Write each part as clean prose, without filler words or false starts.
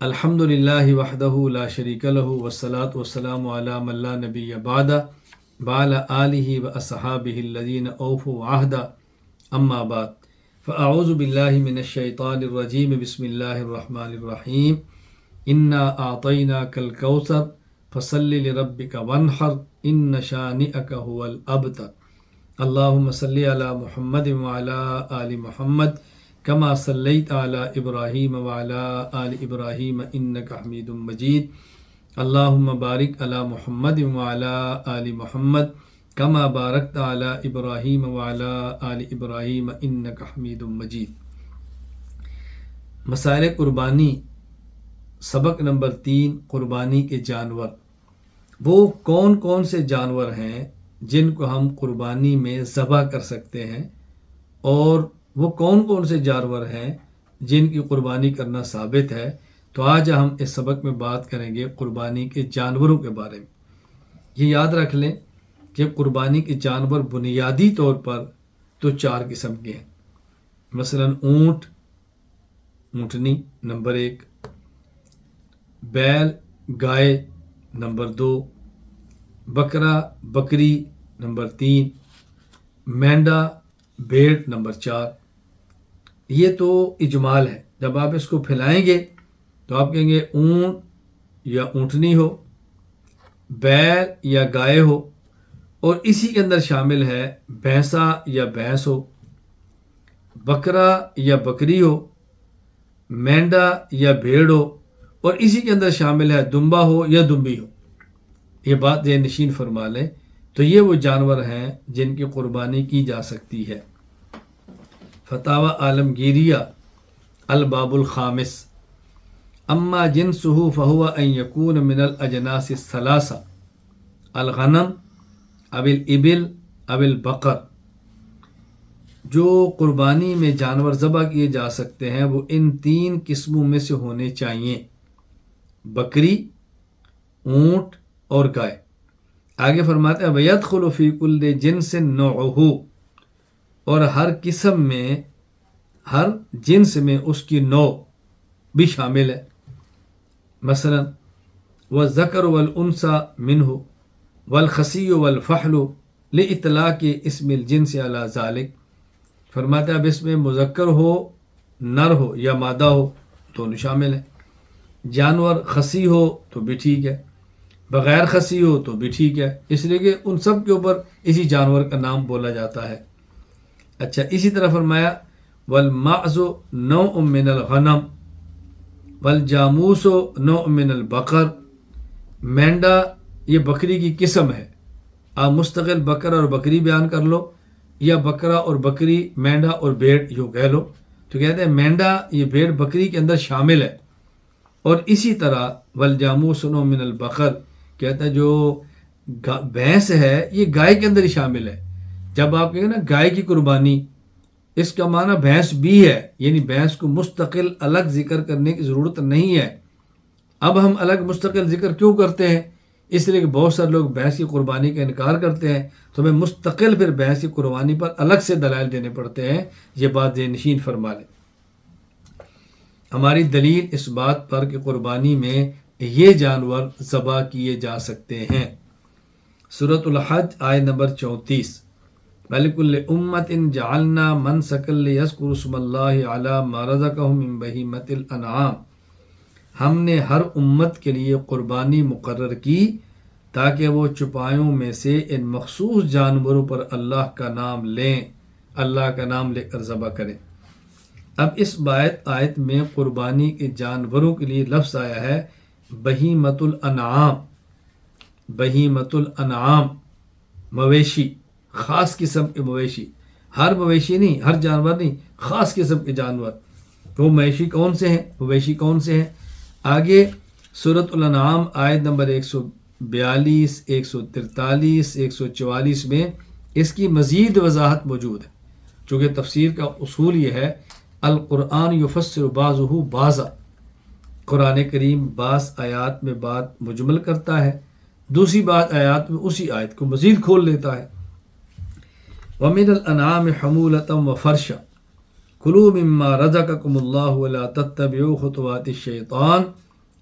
الحمد للہ وحدہ لا شریک لہ والصلاة والسلام علی من لا نبی بعدہ وعلی آلہ واصحابہ الذین اوفوا عہدہ اما بعد فاعوذ باللہ من الشیطان الرجیم بسم اللہ الرحمن الرحیم انا اعطیناک الکوثر فصل لربک وانحر ان شانئک هو الابتر اللہم صلی علی محمد وعلی آل محمد کما صلیت علی ابراہیم وعلی آل ابراہیم انک حمید مجید اللہم بارک علی محمد وعلی آل محمد کما بارکت علی ابراہیم وعلی آل ابراہیم انک حمید مجید۔ مسائل قربانی، سبق نمبر 3، قربانی کے جانور۔ وہ کون کون سے جانور ہیں جن کو ہم قربانی میں ذبح کر سکتے ہیں، اور وہ کون کون سے جانور ہیں جن کی قربانی کرنا ثابت ہے؟ تو آج ہم اس سبق میں بات کریں گے قربانی کے جانوروں کے بارے میں۔ یہ یاد رکھ لیں کہ قربانی کے جانور بنیادی طور پر تو 4 قسم کے ہیں، مثلا اونٹ، اونٹنی نمبر 1، بیل گائے نمبر 2، بکرا بکری نمبر 3، مینڈا بھیڑ نمبر 4۔ یہ تو اجمال ہے۔ جب آپ اس کو پھیلائیں گے تو آپ کہیں گے اونٹ یا اونٹنی ہو، بیل یا گائے ہو، اور اسی کے اندر شامل ہے بھینسا یا بھینس ہو، بکرا یا بکری ہو، مینڈا یا بھیڑ ہو، اور اسی کے اندر شامل ہے دمبا ہو یا دمبی ہو۔ یہ بات ذہن نشین فرما لیں۔ تو یہ وہ جانور ہیں جن کی قربانی کی جا سکتی ہے۔ فتاوی عالمگیریہ الباب الخامس، اما جنسہ فہو ان یکون من الاجناس الثلاثہ الغنم او الابل او البقر۔ جو قربانی میں جانور ذبح کیے جا سکتے ہیں وہ ان 3 قسموں میں سے ہونے چاہیے: بکری، اونٹ اور گائے۔ آگے فرماتے ہیں وَيَدْخُلُ فِي كُلِّ جِنْسٍ نَوْعُهُ، اور ہر قسم میں، ہر جنس میں اس کی نوع بھی شامل ہے۔ مثلا وَالذَّكَرُ وَالْأُنْثَى مِنْهُ وَالْخَصِيُّ وَالْفَحْلُ لِإِطْلَاقِ اسم الجنس علی ذالک۔ فرماتے ہیں اب اس میں مذکر ہو، نر ہو یا مادہ ہو، دونوں شامل ہیں۔ جانور خصی ہو تو بھی ٹھیک ہے، بغیر خصی ہو تو بھی ٹھیک ہے، اس لیے کہ ان سب کے اوپر اسی جانور کا نام بولا جاتا ہے۔ اچھا، اسی طرح فرمایا والمعز نوع من الغنم والجاموس نوع من البقر۔ مینڈا یہ بکری کی قسم ہے، آپ مستقل بکرا اور بکری بیان کر لو، یا بکرا اور بکری، مینڈا اور بھیڑ یوں کہہ لو۔ تو کہتے ہیں مینڈا یہ بھیڑ بکری کے اندر شامل ہے۔ اور اسی طرح والجاموس نوع من البقر، کہتا ہے جو بھینس ہے یہ گائے کے اندر ہی شامل ہے۔ جب آپ کہیں نا گائے کی قربانی، اس کا معنی بھینس بھی ہے، یعنی بھینس کو مستقل الگ ذکر کرنے کی ضرورت نہیں ہے۔ اب ہم الگ مستقل ذکر کیوں کرتے ہیں؟ اس لیے کہ بہت سارے لوگ بھینس کی قربانی کا انکار کرتے ہیں، تو ہمیں مستقل پھر بھینس کی قربانی پر الگ سے دلائل دینے پڑتے ہیں۔ یہ بات ذہن نشین فرما لیں۔ ہماری دلیل اس بات پر کہ قربانی میں یہ جانور ذبح کیے جا سکتے ہیں، سورۃ الحج آیت نمبر 34، وَلِكُلِّ أُمَّةٍ جَعَلْنَا مَنْسَكًا لِيَذْكُرُوا اسْمَ اللَّهِ عَلَىٰ مَا رَزَقَهُم مِّن بَهِيمَةِ الْأَنْعَامِ۔ ہم نے ہر امت کے لیے قربانی مقرر کی تاکہ وہ چوپایوں میں سے ان مخصوص جانوروں پر اللہ کا نام لیں، اللہ کا نام لے کر ذبح کریں۔ اب اس آیت میں قربانی کے جانوروں کے لیے لفظ آیا ہے بہیمۃ الانعام۔ بہیمۃ الانعام مویشی، خاص قسم کے مویشی، ہر مویشی نہیں، ہر جانور نہیں، خاص قسم کے جانور۔ وہ مویشی کون سے ہیں؟ مویشی کون سے ہیں؟ آگے سورۃ الانعام آیت نمبر 142، 143، 144 میں اس کی مزید وضاحت موجود ہے۔ چونکہ تفسیر کا اصول یہ ہے القرآن یفسر بعضہ بعضا، قرآن کریم بعض آیات میں بات مجمل کرتا ہے، دوسری بات آیات میں اسی آیت کو مزید کھول لیتا ہے۔ وَمِنَ الْأَنْعَامِ حَمُولَةً وَفَرْشًا كُلُوا مِمَّا رَزَقَكُمُ اللَّهُ وَلَا تَتَّبِعُوا خُطُوَاتِ الشَّيْطَانِ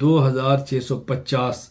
2650।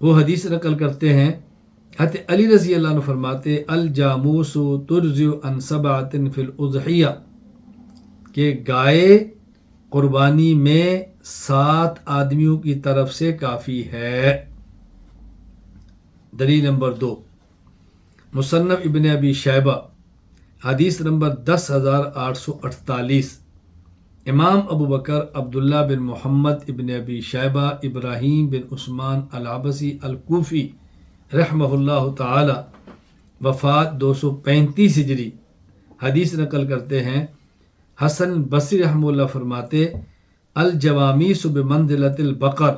وہ حدیث نقل کرتے ہیں، حضرت علی رضی اللہ عنہ فرماتے الجاموس ترزع عن سبعۃ فی الاضحیہ، کہ گائے قربانی میں 7 آدمیوں کی طرف سے کافی ہے۔ دلیل نمبر 2، مصنف ابن ابی شیبہ حدیث نمبر 10,848، امام ابو بکر عبداللہ بن محمد ابن ابی شیبہ ابراہیم بن عثمان العبسی الکوفی رحمہ اللہ تعالی، وفات 235 ہجری، حدیث نقل کرتے ہیں، حسن بصری رحمہ اللہ فرماتے الجوامیس بمنزلۃ البقر،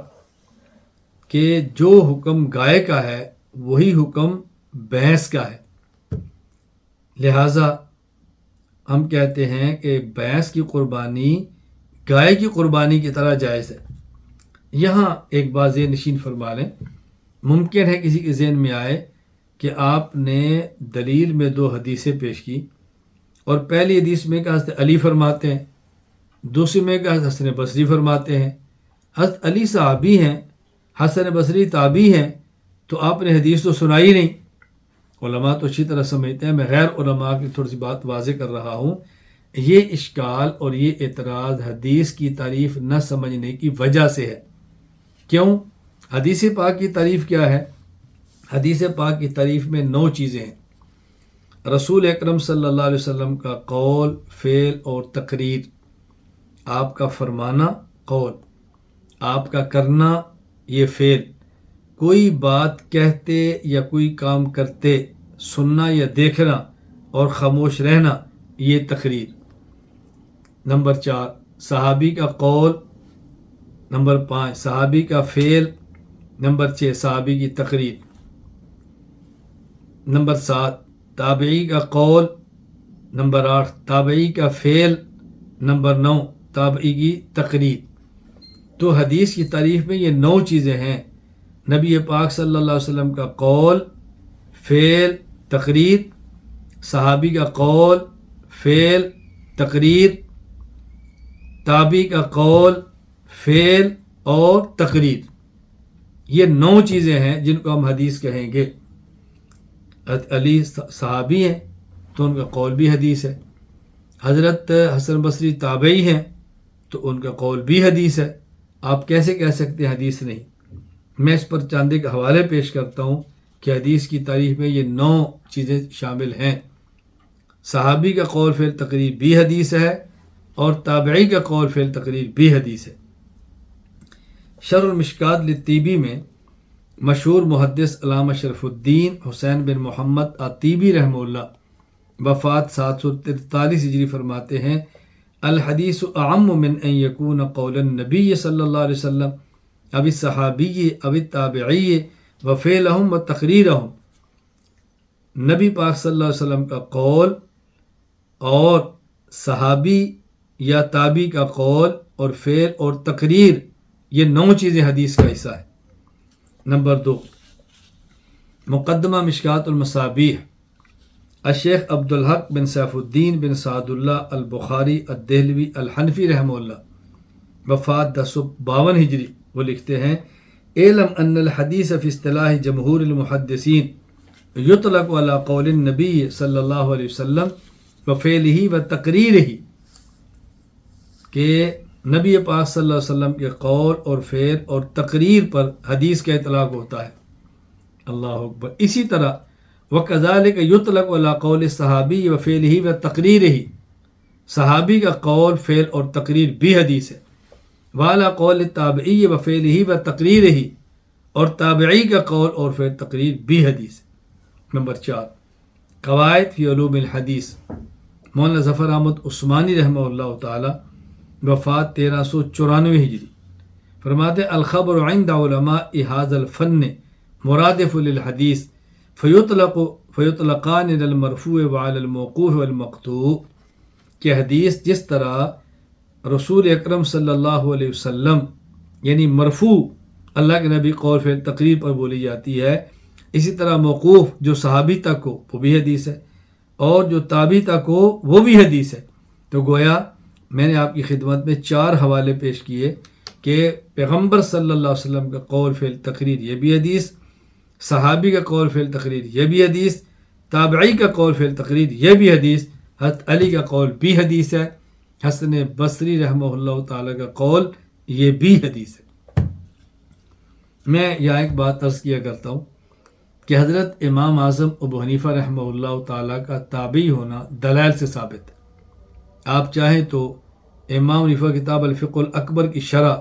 کہ جو حکم گائے کا ہے وہی حکم بھینس کا ہے۔ لہٰذا ہم کہتے ہیں کہ بھینس کی قربانی گائے کی قربانی کی طرح جائز ہے۔ یہاں ایک بات ذہن نشین فرما لیں، ممکن ہے کسی کے ذہن میں آئے کہ آپ نے دلیل میں 2 حدیثیں پیش کی، اور پہلی حدیث میں کہ حضرت علی فرماتے ہیں، دوسری میں کہ حسن بصری فرماتے ہیں۔ حضرت علی صحابی ہیں، حسن بصری تابعی ہیں، تو آپ نے حدیث تو سنائی نہیں۔ علماء تو اچھی طرح سمجھتے ہیں، میں غیر علماء کی تھوڑی سی بات واضح کر رہا ہوں۔ یہ اشکال اور یہ اعتراض حدیث کی تعریف نہ سمجھنے کی وجہ سے ہے۔ کیوں؟ حدیث پاک کی تعریف کیا ہے؟ حدیث پاک کی تعریف میں 9 چیزیں ہیں۔ رسول اکرم صلی اللہ علیہ وسلم کا قول، فعل اور تقریر، آپ کا فرمانا قول، آپ کا کرنا یہ فعل، کوئی بات کہتے یا کوئی کام کرتے، سننا یا دیکھنا اور خاموش رہنا یہ تقریر۔ نمبر 4 صحابی کا قول، نمبر 5 صحابی کا فعل، نمبر 6 صحابی کی تقریر، نمبر 7 تابعی کا قول، نمبر 8 تابعی کا فعل، نمبر 9 تابعی کی تقریر۔ تو حدیث کی تعریف میں یہ 9 چیزیں ہیں۔ نبی پاک صلی اللہ علیہ وسلم کا قول، فعل، تقریر، صحابی کا قول، فعل، تقریر، تابعی کا قول، فعل اور تقریر، یہ 9 چیزیں ہیں جن کو ہم حدیث کہیں گے۔ حضرت علی صحابی ہیں تو ان کا قول بھی حدیث ہے، حضرت حسن بصری تابعی ہیں تو ان کا قول بھی حدیث ہے۔ آپ کیسے کہہ سکتے ہیں حدیث نہیں؟ میں اس پر چاند کے حوالے پیش کرتا ہوں کہ حدیث کی تعریف میں یہ 9 چیزیں شامل ہیں۔ صحابی کا قول، فعل، تقریر بھی حدیث ہے، اور تابعی کا قول، فعل، تقریر بھی حدیث ہے۔ شرح المشکات للطیبی میں مشہور محدث علامہ شرف الدین حسین بن محمد الطیبی رحمہ اللہ، وفات 743 ہجری، فرماتے ہیں الحدیث اعم من ان یکون قول النبی صلی اللہ علیہ وسلم اب الصحابی اب التابعی وفعلہم وتقریرہم۔ نبی پاک صلی اللہ علیہ وسلم کا قول اور صحابی یا تابعی کا قول اور فعل اور تقریر، یہ 9 چیزیں حدیث کا حصہ ہے۔ نمبر 2 مقدمہ مشکات المصابیح، الشیخ عبدالحق بن سیف الدین بن سعد اللہ البخاری الدہلوی الحنفی رحمہ اللہ، وفات 1052 ہجری، وہ لکھتے ہیں اعلم ان الحدیث فی اصطلاح جمہور المحدثین یطلق علی قول النبی صلی اللہ علیہ وسلم وفعلہ وتقریرہ، کہ نبی پاک صلی اللہ علیہ وسلم کے قول اور فعل اور تقریر پر حدیث کا اطلاق ہوتا ہے۔ اللہ اکبر۔ اسی طرح وَكَذَلِكَ يُطْلَقُ عَلَى قَوْلِ الصَّحَابِيِّ وَفِعْلِهِ وَتَقْرِيرِهِ، صحابی کا قول، فعل اور تقریر بھی حدیث ہے۔ وَعَلَى قَوْلِ التَّابِعِيِّ وَفِعْلِهِ وَتَقْرِيرِهِ، اور تابعی کا قول اور فعل تقریر بھی حدیث ہے۔ نمبر 4 قواعد فی علوم الحدیث، مولانا ظفر احمد عثمانی رحمہ اللہ تعالی، وفات 1394 ہجری، فرماتے الخبر عند علماء هذا الفن مرادف للحدیث فیطلقان علی المرفوع وعلی الموقوف والمقطوع، کہ حدیث جس طرح رسول اکرم صلی اللہ علیہ وسلم یعنی مرفوع اللہ کے نبی قول فعل تقریر پر بولی جاتی ہے، اسی طرح موقوف جو صحابی تک ہو وہ بھی حدیث ہے، اور جو تابعی تک ہو وہ بھی حدیث ہے۔ تو گویا میں نے آپ کی خدمت میں 4 حوالے پیش کیے کہ پیغمبر صلی اللہ علیہ وسلم کا قول فعل تقریر یہ بھی حدیث، صحابی کا قول فعل تقریر یہ بھی حدیث، تابعی کا قول فعل تقریر یہ بھی حدیث، حضرت علی کا قول بھی حدیث ہے، حسن بصری رحمہ اللہ تعالیٰ کا قول یہ بھی حدیث ہے۔ میں یہاں ایک بات عرض کیا کرتا ہوں کہ حضرت امام اعظم ابو حنیفہ رحمہ اللہ تعالیٰ کا تابعی ہونا دلائل سے ثابت ہے۔ آپ چاہیں تو امام حنیفہ کتاب الفقہ الاکبر کی شرح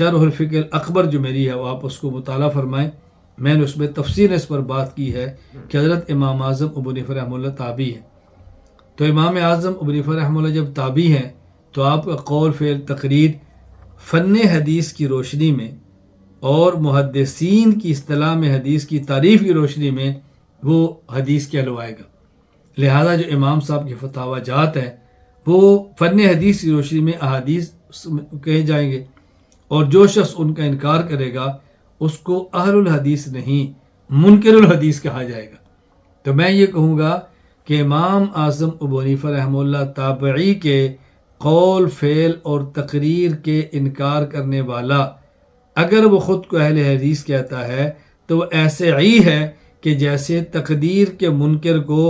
الفقہ الاکبر جو میری ہے وہ آپ اس کو مطالعہ فرمائیں، میں نے اس میں تفصیل اس پر بات کی ہے کہ حضرت امام اعظم ابو حنیفہ رحمہ اللہ تابعی ہے۔ تو امام اعظم ابو حنیفہ رحمہ اللہ جب تابعی ہیں تو آپ کا قول فعل تقریر فن حدیث کی روشنی میں اور محدثین کی اصطلاح میں حدیث کی تعریف کی روشنی میں وہ حدیث کہلوائے گا۔ لہذا جو امام صاحب کے فتاوی جات ہیں وہ فن حدیث کی روشنی میں احادیث کہے جائیں گے، اور جو شخص ان کا انکار کرے گا اس کو اہل الحدیث نہیں منکر الحدیث کہا جائے گا۔ تو میں یہ کہوں گا کہ امام اعظم ابو حنیفہ رحمہ اللہ تابعی کے قول فعل اور تقریر کے انکار کرنے والا اگر وہ خود کو اہل حدیث کہتا ہے تو وہ ایسے ہی ہے کہ جیسے تقدیر کے منکر کو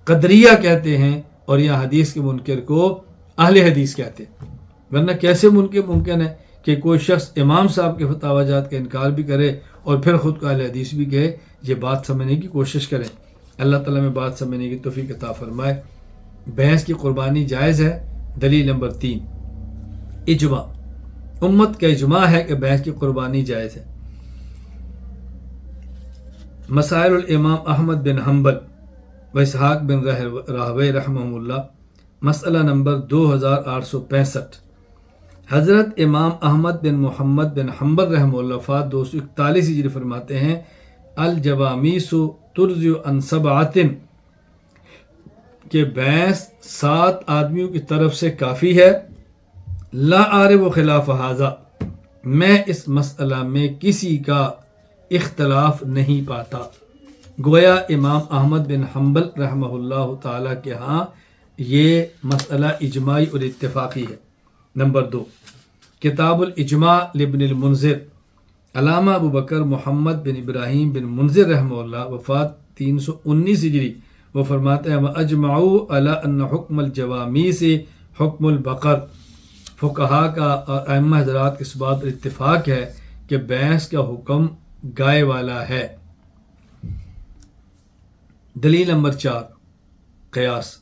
قدریہ کہتے ہیں اور یا حدیث کے منکر کو اہل حدیث کہتے ہیں۔ ورنہ کیسے ممکن ہے کہ کوئی شخص امام صاحب کے فتاوی جات کا انکار بھی کرے اور پھر خود کو اہل حدیث بھی کہے؟ یہ بات سمجھنے کی کوشش کریں، اللہ تعالیٰ میں بات سمجھنے کی توفیق عطا فرمائے۔ بھینس کی قربانی جائز ہے، دلیل نمبر 3 اجماع، امت کا اجماع ہے کہ بھینس کی قربانی جائز ہے۔ مسائل الامام احمد بن حنبل و اسحاق بن راہوی رحمہ اللہ، مسئلہ نمبر 2865، حضرت امام احمد بن محمد بن حنبل رحمہ اللہ وفات 241 ہجری فرماتے ہیں الجوامیس ترضع عن 7 کہ بھینس 7 آدمیوں کی طرف سے کافی ہے، لا اعرف خلاف ھذا، میں اس مسئلہ میں کسی کا اختلاف نہیں پاتا۔ گویا امام احمد بن حنبل رحمہ اللہ تعالیٰ کے ہاں یہ مسئلہ اجماعی اور اتفاقی ہے۔ نمبر 2 کتاب الاجماع لابن المنذر، علامہ ابو بکر محمد بن ابراہیم بن منذر رحمہ اللہ وفات 319 ہجری، وہ فرماتے ہیں وَأَجْمَعُوا عَلَىٰ أَنَّ حُکْمَ الْجَوَامِيسِ حُکْمُ الْبَقَرِ، فقہا کا اور ائمہ حضرات اس بات پر اتفاق ہے کہ بھینس کا حکم گائے والا ہے۔ دلیل نمبر 4 قیاس،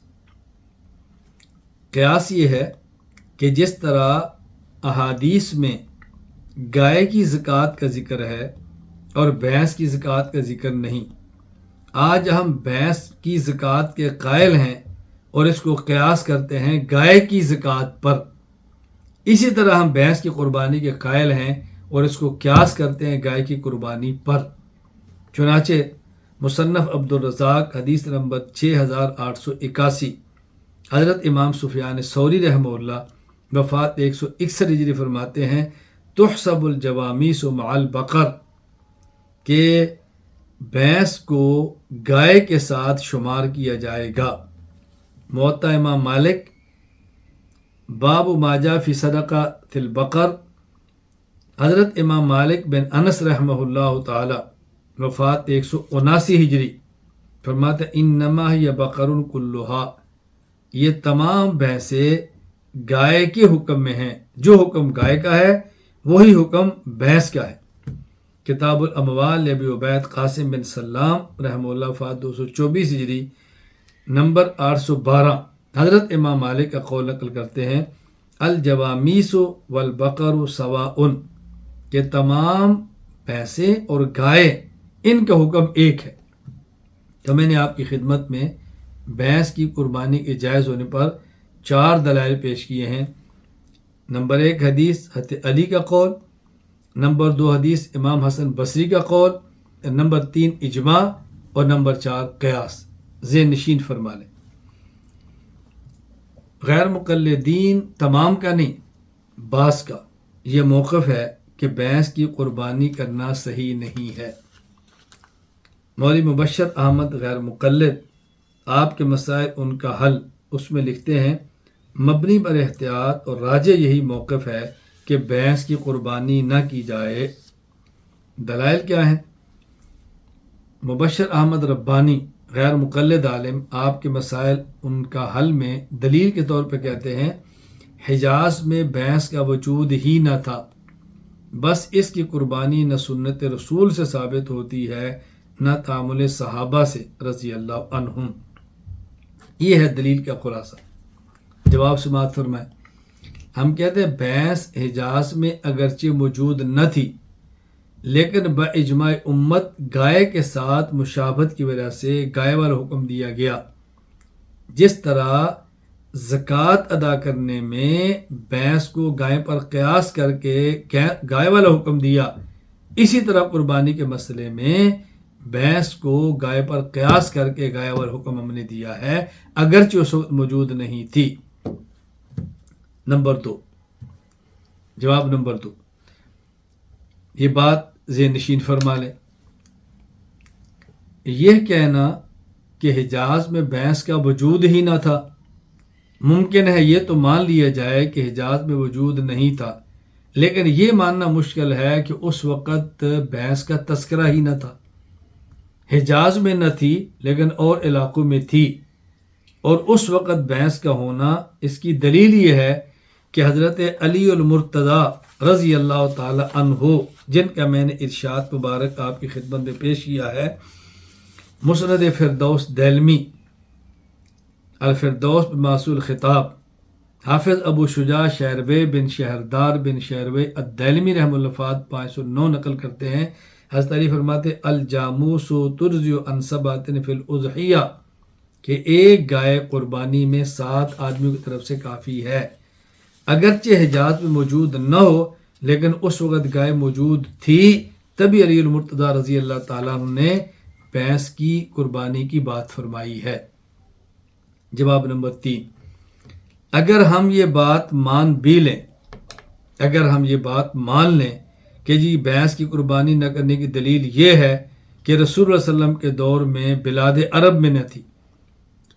قیاس یہ ہے کہ جس طرح احادیث میں گائے کی زکوٰۃ کا ذکر ہے اور بھینس کی زکوٰۃ کا ذکر نہیں، آج ہم بھینس کی زکوٰۃ کے قائل ہیں اور اس کو قیاس کرتے ہیں گائے کی زکوٰۃ پر، اسی طرح ہم بھینس کی قربانی کے قائل ہیں اور اس کو قیاس کرتے ہیں گائے کی قربانی پر۔ چنانچہ مصنف عبدالرزاق حدیث نمبر 6881، حضرت امام سفیان ثوری رحمہ اللہ وفات 161 ہجری فرماتے ہیں تحسب الجوامیس مع البقر، کہ بھینس کو گائے کے ساتھ شمار کیا جائے گا۔ موطا امام مالک باب ما جاء فی صدقۃ البقر، حضرت امام مالک بن انس رحمہ اللہ تعالی وفات 179 ہجری فرماتے انما ہی بقر کلھا، یہ تمام بھینسیں گائے کے حکم میں ہیں، جو حکم گائے کا ہے وہی حکم بھینس کا ہے۔ کتاب الاموال ابی عبید قاسم بن سلام رحمہ اللہ وفات 224 ہجری، نمبر 812، حضرت امام مالک کا قول نقل کرتے ہیں الجوامیس والبقر سواء، کہ تمام بھینسیں اور گائے ان کا حکم ایک ہے۔ تو میں نے آپ کی خدمت میں بھینس کی قربانی کے جائز ہونے پر 4 دلائل پیش کیے ہیں۔ نمبر 1 حدیث حضرت علی کا قول، نمبر 2 حدیث امام حسن بصری کا قول، نمبر 3 اجماع، اور نمبر 4 قیاس۔ ذہن نشین فرما لیں، غیر مقلدین تمام کا نہیں، بعض کا یہ موقف ہے کہ بھینس کی قربانی کرنا صحیح نہیں ہے۔ مولوی مبشر احمد غیر مقلد، آپ کے مسائل ان کا حل، اس میں لکھتے ہیں مبنی بر احتیاط اور راجح یہی موقف ہے کہ بھینس کی قربانی نہ کی جائے؟ دلائل کیا ہیں؟ مبشر احمد ربانی غیر مقلد عالم آپ کے مسائل ان کا حل میں دلیل کے طور پہ کہتے ہیں حجاز میں بھینس کا وجود ہی نہ تھا، بس اس کی قربانی نہ سنت رسول سے ثابت ہوتی ہے نہ تعامل صحابہ سے رضی اللہ عنہم۔ یہ ہے دلیل کا خلاصہ۔ جواب سماعت فرمائیں۔ ہم کہتے ہیں بھینس حجاز میں اگرچہ موجود نہ تھی، لیکن باجماع امت گائے کے ساتھ مشابہت کی وجہ سے گائے والا حکم دیا گیا۔ جس طرح زکوٰۃ ادا کرنے میں بھینس کو گائے پر قیاس کر کے گائے والا حکم دیا، اسی طرح قربانی کے مسئلے میں بھینس کو گائے پر قیاس کر کے گائے والا حکم ہم نے دیا ہے، اگرچہ اس وقت موجود نہیں تھی۔ نمبر 2، جواب نمبر 2، یہ بات ذہن نشین فرما لیں۔ یہ کہنا کہ حجاز میں بھینس کا وجود ہی نہ تھا، ممکن ہے یہ تو مان لیا جائے کہ حجاز میں وجود نہیں تھا، لیکن یہ ماننا مشکل ہے کہ اس وقت بھینس کا تذکرہ ہی نہ تھا۔ حجاز میں نہ تھی لیکن اور علاقوں میں تھی، اور اس وقت بھینس کا ہونا اس کی دلیل یہ ہے کہ حضرت علی المرتضیٰ رضی اللہ تعالی عنہ، جن کا میں نے ارشاد مبارک آپ کی خدمت میں پیش کیا ہے، مسند فردوس دہلمی الفردوس بموصول خطاب، حافظ ابو شجاع شہروی بن شہردار بن شہروی الدہلمی رحمہ اللہ وفات 509 نقل کرتے ہیں۔ حضرت علی فرماتے الجاموس ترضی عن سبعۃ فی الاضحیہ، کہ ایک گائے قربانی میں 7 آدمیوں کی طرف سے کافی ہے۔ اگرچہ حجاز میں موجود نہ ہو لیکن اس وقت گائے موجود تھی، تبھی علی المرتضیٰ رضی اللہ تعالیٰ عنہ نے بھینس کی قربانی کی بات فرمائی ہے۔ جواب نمبر 3، اگر ہم یہ بات مان لیں کہ جی بھینس کی قربانی نہ کرنے کی دلیل یہ ہے کہ رسول اللہ علیہ وسلم کے دور میں بلاد عرب میں نہ تھی،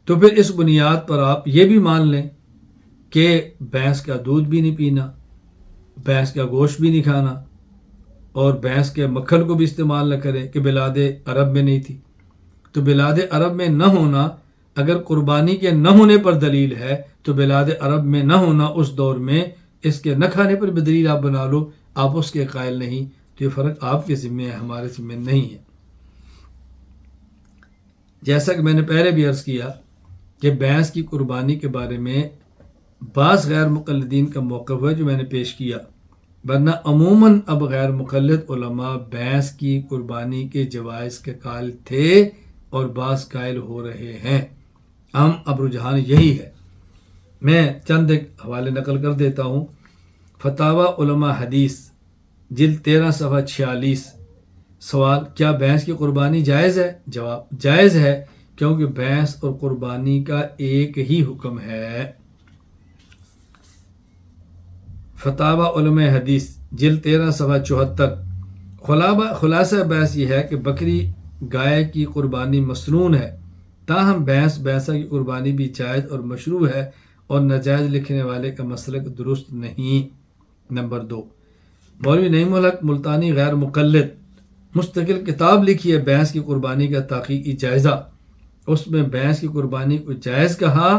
تو پھر اس بنیاد پر آپ یہ بھی مان لیں کہ بھینس کا دودھ بھی نہیں پینا، بھینس کا گوشت بھی نہیں کھانا، اور بھینس کے مکھن کو بھی استعمال نہ کرے کہ بلاد عرب میں نہیں تھی۔ تو بلاد عرب میں نہ ہونا اگر قربانی کے نہ ہونے پر دلیل ہے، تو بلاد عرب میں نہ ہونا اس دور میں اس کے نہ کھانے پر بھی دلیل آپ بنا لو، آپ اس کے قائل نہیں، تو یہ فرق آپ کے ذمہ ہے، ہمارے ذمہ نہیں ہے۔ جیسا کہ میں نے پہلے بھی عرض کیا کہ بھینس کی قربانی کے بارے میں بعض غیر مقلدین کا موقف ہے جو میں نے پیش کیا، ورنہ عموماً اب غیر مقلد علماء بھینس کی قربانی کے جوائز کے قائل تھے اور بعض قائل ہو رہے ہیں۔ اب رجحان یہی ہے۔ میں چند ایک حوالے نقل کر دیتا ہوں۔ فتاوی علماء حدیث جلد 13 صفحہ 46، سوال، کیا بھینس کی قربانی جائز ہے؟ جواب، جائز ہے، کیونکہ بھینس اور قربانی کا ایک ہی حکم ہے۔ فتاوی علماء حدیث جلد 13 صفحہ 74، خلاصہ بحث یہ ہے کہ بکری گائے کی قربانی مسنون ہے، تاہم بھینسا کی قربانی بھی جائز اور مشروع ہے، اور ناجائز لکھنے والے کا مسلک درست نہیں۔ نمبر 2، مولوی نعیم الحق ملتانی غیر مقلد مستقل کتاب لکھی ہے بھینس کی قربانی کا تحقیقی جائزہ، اس میں بھینس کی قربانی کو جائز کہا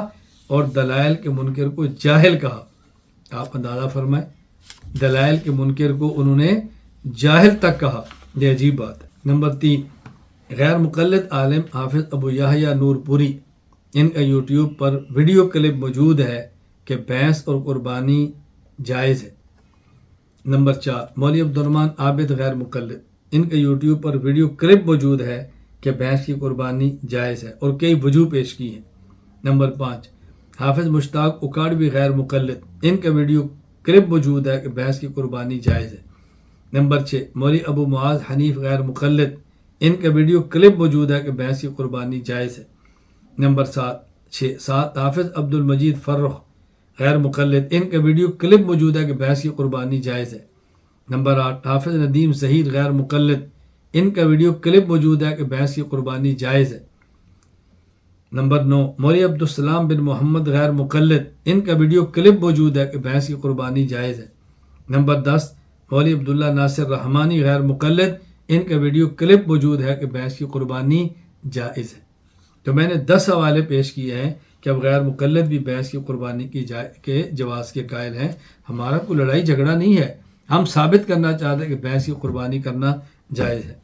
اور دلائل کے منکر کو جاہل کہا۔ آپ اندازہ فرمائیں، دلائل کے منکر کو انہوں نے جاہل تک کہا، یہ عجیب بات ہے۔ نمبر 3، غیر مقلد عالم حافظ ابو یحییٰ نور پوری، ان کا یوٹیوب پر ویڈیو کلپ موجود ہے کہ بھینس اور قربانی جائز ہے۔ نمبر 4، مولوی عبدالرحمن عابد غیر مقلد، ان کا یوٹیوب پر ویڈیو کلپ موجود ہے کہ بھینس کی قربانی جائز ہے اور کئی وجوہ پیش کی ہیں۔ نمبر 5، حافظ مشتاق اکاڑوی غیر مقلد، ان کا ویڈیو کلپ موجود ہے کہ بھینس کی قربانی جائز ہے۔ نمبر 6، مولوی ابو معاذ حنیف غیر مقلد، ان کا ویڈیو کلپ موجود ہے کہ بھینس کی قربانی جائز ہے۔ نمبر 7، حافظ عبد المجید فرخ غیر مقلد، ان کا ویڈیو کلپ موجود ہے کہ بھینس کی قربانی جائز ہے۔ نمبر 8، حافظ ندیم ظہیر غیر مقلد، ان کا ویڈیو کلپ موجود ہے کہ بھینس کی قربانی جائز ہے۔ نمبر 9، مولوی عبدالسلام بن محمد غیر مقلد، ان کا ویڈیو کلپ موجود ہے کہ بھینس کی قربانی جائز ہے۔ نمبر 10 مولوی عبداللہ ناصر رحمانی غیر مقلد، ان کا ویڈیو کلپ موجود ہے کہ بھینس کی قربانی جائز ہے۔ تو میں نے 10 حوالے پیش کیے ہیں کہ اب غیر مقلد بھی بھینس کی قربانی کے جواز کے قائل ہیں۔ ہمارا کوئی لڑائی جھگڑا نہیں ہے، ہم ثابت کرنا چاہتے ہیں کہ بھینس کی قربانی کرنا جائز ہے۔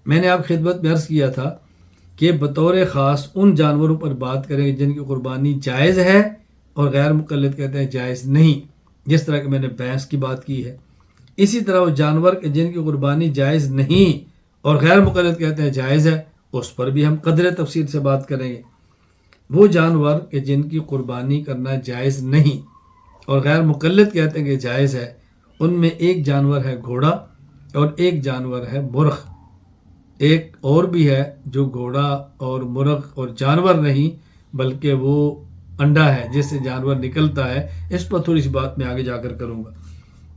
میں نے آپ خدمت میں عرض کیا تھا کہ بطور خاص ان جانوروں پر بات کریں گے جن کی قربانی جائز ہے اور غیر مقلد کہتے ہیں جائز نہیں، جس طرح کہ میں نے بھینس کی بات کی ہے۔ اسی طرح وہ جانور کہ جن کی قربانی جائز نہیں اور غیر مقلد کہتے ہیں جائز ہے، اس پر بھی ہم قدر تفصیل سے بات کریں گے۔ وہ جانور کہ جن کی قربانی کرنا جائز نہیں اور غیر مقلد کہتے ہیں کہ جائز ہے، ان میں ایک جانور ہے گھوڑا اور ایک جانور ہے مرغ۔ ایک اور بھی ہے جو گھوڑا اور مرغ اور جانور نہیں بلکہ وہ انڈا ہے جس سے جانور نکلتا ہے، اس پر تھوڑی سی بات میں آگے جا کر کروں گا۔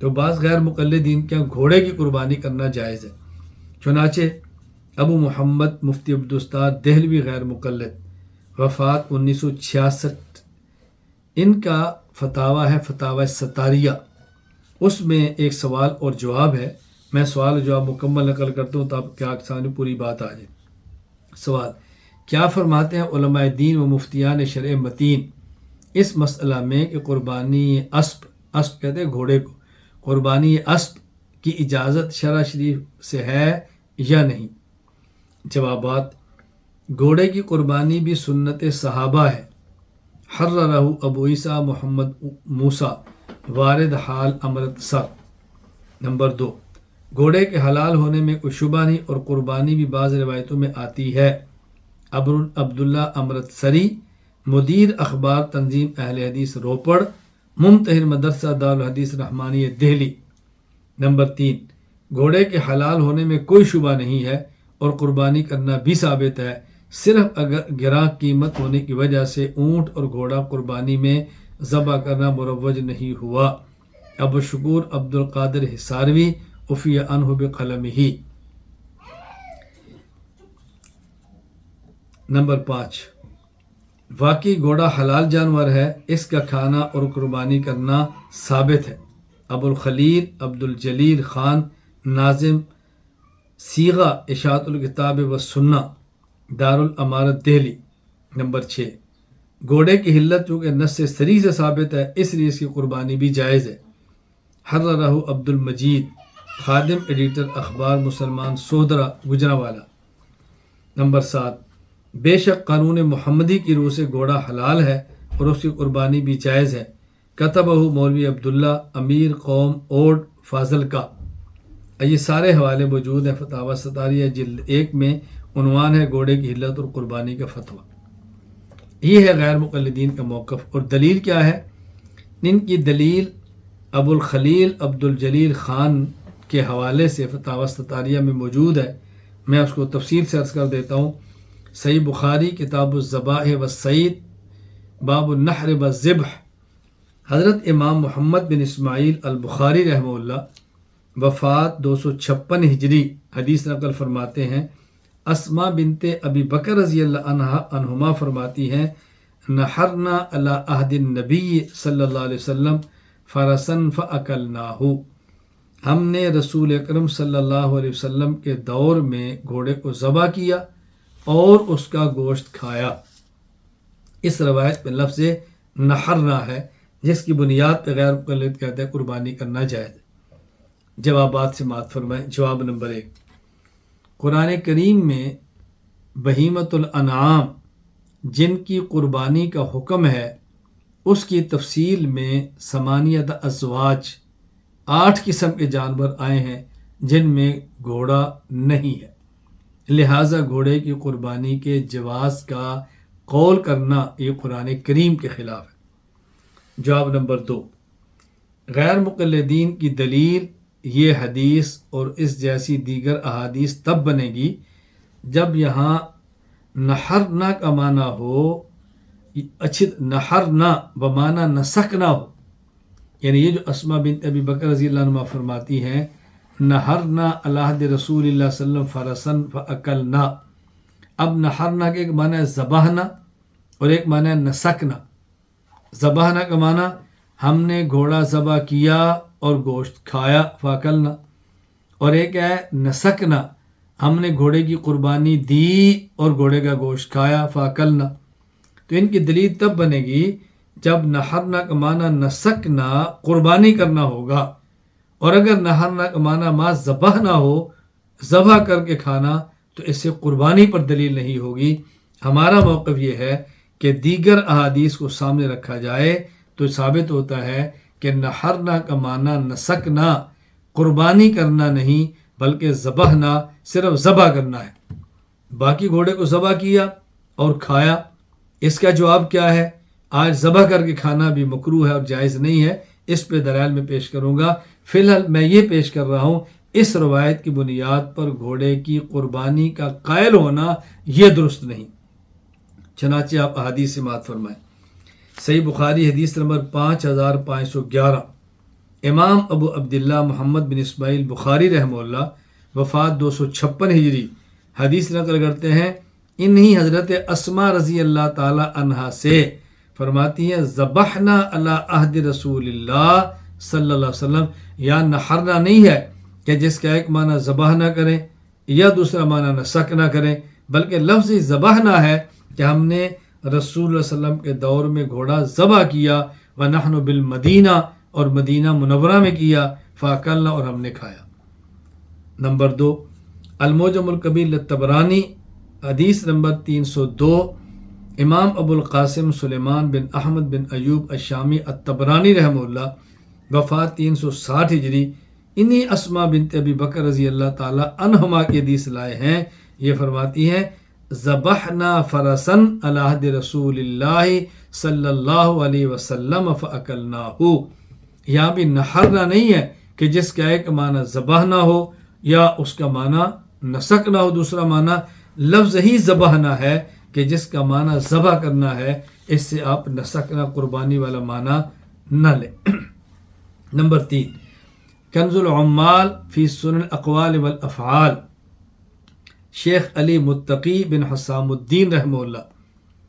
تو بعض غیر مقلدین کے گھوڑے کی قربانی کرنا جائز ہے، چنانچہ ابو محمد مفتی عبدالاستاد دہلوی غیر مقلد، وفات 1966، ان کا فتاویٰ ہے فتاویٰ ستاریہ، اس میں ایک سوال اور جواب ہے۔ میں سوال و جواب مکمل نقل کرتا ہوں تاکہ آپ کے سامنے پوری بات آ جائے۔ سوال: کیا فرماتے ہیں علماء دین و مفتیان شرع متین اس مسئلہ میں کہ قربانی اسب کہتے ہیں گھوڑے کو، قربانی اسب کی اجازت شرع شریف سے ہے یا نہیں؟ جوابات: گھوڑے کی قربانی بھی سنت صحابہ ہے، حررہ ابو عیسیٰ محمد موسیٰ، وارد حال امرتسر۔ نمبر 2، گھوڑے کے حلال ہونے میں کوئی شبہ نہیں اور قربانی بھی بعض روایتوں میں آتی ہے۔ عبداللہ امرتسری، مدیر اخبار تنظیم اہل حدیث روپڑ، ممتحن مدرسہ دارالحدیث رحمانیہ دہلی۔ نمبر 3، گھوڑے کے حلال ہونے میں کوئی شبہ نہیں ہے اور قربانی کرنا بھی ثابت ہے، صرف اگر گراں قیمت ہونے کی وجہ سے اونٹ اور گھوڑا قربانی میں ذبح کرنا مروج نہیں ہوا۔ ابو شکور عبدالقادر حصاروی، عفی عنہ بقلمہ۔ نمبر 5، واقعی گھوڑا حلال جانور ہے، اس کا کھانا اور قربانی کرنا ثابت ہے۔ ابو الخلیل عبدالجلیل خان، ناظم صیغہ اشاعت الکتاب والسنہ، دارالامارت دہلی۔ نمبر 6، گھوڑے کی حلت چونکہ نص صریح سے ثابت ہے اس لیے اس کی قربانی بھی جائز ہے۔ حررہ عبد المجید، خادم ایڈیٹر اخبار مسلمان سودرہ گجرانوالہ۔ نمبر 7، بے شک قانون محمدی کی روح سے گھوڑا حلال ہے اور اس کی قربانی بھی جائز ہے۔ کتبہ مولوی عبداللہ امیر قوم اوڈ فاضل کا۔ یہ سارے حوالے موجود ہیں فتاویٰ ستاریہ جلد 1 میں، عنوان ہے گھوڑے کی حلت اور قربانی کا فتویٰ۔ یہ ہے غیر مقلدین کا موقف، اور دلیل کیا ہے؟ ان کی دلیل ابو الخلیل عبدالجلیل خان کے حوالے سے فتاویٰ ستاریہ میں موجود ہے، میں اس کو تفصیل سے عرض کر دیتا ہوں۔ صحیح بخاری کتاب الذبائح والصید، باب النحر والذبح، حضرت امام محمد بن اسماعیل البخاری رحمہ اللہ، وفات 256 ہجری، حدیث نقل فرماتے ہیں، اسماء بنت ابی بکر رضی اللہ عنہما فرماتی ہیں، نحرنا علی عہد النبی صلی اللہ علیہ وسلم فرسن فاکلناہ، ہم نے رسول اکرم صلی اللہ علیہ وسلم کے دور میں گھوڑے کو ذبح کیا اور اس کا گوشت کھایا۔ اس روایت میں لفظ نحرنا ہے جس کی بنیاد پہ غیر مقلد کہتے ہیں قربانی کرنا جائز ہے۔ جوابات سے مات فرمائیں۔ جواب نمبر 1، قرآن کریم میں بہیمۃ الانعام جن کی قربانی کا حکم ہے اس کی تفصیل میں 8 ازواج، 8 قسم کے جانور آئے ہیں جن میں گھوڑا نہیں ہے، لہٰذا گھوڑے کی قربانی کے جواز کا قول کرنا یہ قرآن کریم کے خلاف ہے۔ جواب نمبر 2، غیر مقلدین کی دلیل یہ حدیث اور اس جیسی دیگر احادیث تب بنے گی جب یہاں نحرنا کا معنی ہو، نحرنا بمعنی نسکنا ہو، یعنی یہ جو اسماء بنت ابی بکر رضی اللہ عنہ فرماتی ہیں، نحرنا علی عہد رسول اللہ صلی اللہ علیہ وسلم فرسن فاکلنا۔ اب نحرنا کے ایک معنی ہے ذبحنا اور ایک معنی ہے نسکنا۔ ذبحنا کا معنی ہم نے گھوڑا ذبح کیا اور گوشت کھایا فاکلنا، اور ایک ہے نسکنا، ہم نے گھوڑے کی قربانی دی اور گھوڑے کا گوشت کھایا فاکلنا۔ تو ان کی دلیل تب بنے گی جب نحرنا کا معنی نسکنا قربانی کرنا ہوگا، اور اگر نحرنا کا معنی ما ذبح نہ ہو ذبح کر کے کھانا تو اس سے قربانی پر دلیل نہیں ہوگی۔ ہمارا موقف یہ ہے کہ دیگر احادیث کو سامنے رکھا جائے تو ثابت ہوتا ہے کہ نحرنا کا معنی نسکنا قربانی کرنا نہیں بلکہ ذبحنا صرف ذبح کرنا ہے۔ باقی گھوڑے کو ذبح کیا اور کھایا، اس کا جواب کیا ہے؟ آج ذبح کر کے کھانا بھی مکروہ ہے اور جائز نہیں ہے، اس پہ دلائل میں پیش کروں گا۔ فی الحال میں یہ پیش کر رہا ہوں اس روایت کی بنیاد پر گھوڑے کی قربانی کا قائل ہونا یہ درست نہیں، چنانچہ آپ احادیث سماعت فرمائیں۔ صحیح بخاری حدیث نمبر 5511، امام ابو عبداللہ محمد بن اسماعیل بخاری رحمہ اللہ وفات 256 ہجری، حدیث نقل کرتے ہیں انہی حضرت اسماء رضی اللہ تعالی عنہا سے، فرماتی ہیں ذبحنا علی عہد رسول اللہ صلی اللہ علیہ وسلم، یا نحرنا نہیں ہے کہ جس کا ایک معنی ذبح نہ کریں یا دوسرا معنی نسک نہ کریں، بلکہ لفظ ذبحنا ہے کہ ہم نے رسول اللہ علیہ وسلم کے دور میں گھوڑا ذبح کیا، ونحن بالمدینہ، اور مدینہ منورہ میں کیا، فاکلنا، اور ہم نے کھایا۔ نمبر 2، المعجم الکبیر للطبرانی حدیث نمبر 302، امام ابو القاسم سلیمان بن احمد بن ایوب الشامی الطبرانی رحمہ اللہ وفات 360 ہجری، انہی اسماء بنت ابی بکر رضی اللہ تعالی عنہما کی حدیث لائے ہیں۔ یہ فرماتی ہیں ذبحنا فرسن علی عہد رسول اللہ صلی اللہ علیہ وسلم فاکلناہ، یہاں بھی نحرنا نہیں ہے کہ جس کا ایک معنی ذبح نہ ہو یا اس کا معنی نسک نہ ہو، دوسرا معنی لفظ ہی ذبحنا ہے کہ جس کا معنی ذبح کرنا ہے، اس سے آپ نسکنا قربانی والا معنی نہ لیں۔ نمبر 3، کنز العمال فی سنن الاقوال والافعال، شیخ علی متقی بن حسام الدین رحمہ اللہ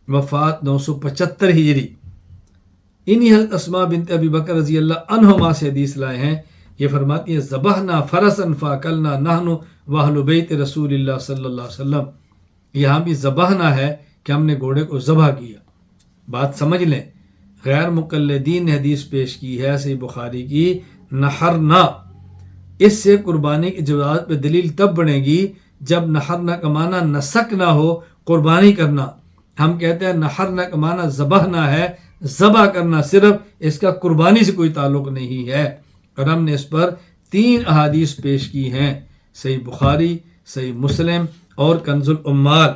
وفات 975 ہجری، انہی حضرت اسماء بنت ابی بکر رضی اللہ عنہما سے حدیث لائے ہیں۔ یہ فرماتی ہیں ذبحنا فرسن فاکلنا نحن واہل بیت رسول اللہ صلی اللہ علیہ وسلم، یہاں بھی ذبحنا ہے کہ ہم نے گھوڑے کو ذبح کیا۔ بات سمجھ لیں، غیر مقلدین نے حدیث پیش کی ہے صحیح بخاری کی نحرنا، اس سے قربانی کی جواز پہ دلیل تب بنے گی جب نحرنا کا معنی نسک نہ ہو قربانی کرنا۔ ہم کہتے ہیں نحرنا کا معنی ذبحنا ہے، ذبح کرنا صرف، اس کا قربانی سے کوئی تعلق نہیں ہے، اور ہم نے اس پر 3 احادیث پیش کی ہیں، صحیح بخاری، صحیح مسلم اور کنز العمال،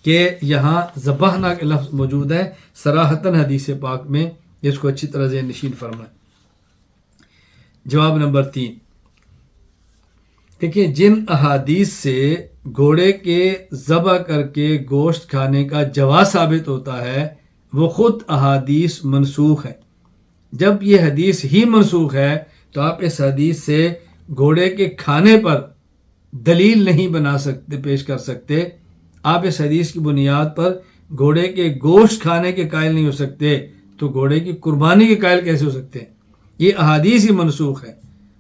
کہ یہاں ذبحنا کے لفظ موجود ہے صراحتاً حدیث پاک میں، اس کو اچھی طرح ذہن نشین فرمائیں۔ جواب نمبر 3، دیکھیں جن احادیث سے گھوڑے کے ذبح کر کے گوشت کھانے کا جواز ثابت ہوتا ہے وہ خود احادیث منسوخ ہیں۔ جب یہ حدیث ہی منسوخ ہے تو آپ اس حدیث سے گھوڑے کے کھانے پر دلیل نہیں بنا سکتے، پیش کر سکتے۔ آپ اس حدیث کی بنیاد پر گھوڑے کے گوشت کھانے کے قائل نہیں ہو سکتے، تو گھوڑے کی قربانی کے قائل کیسے ہو سکتے ہیں؟ یہ احادیث ہی منسوخ ہے۔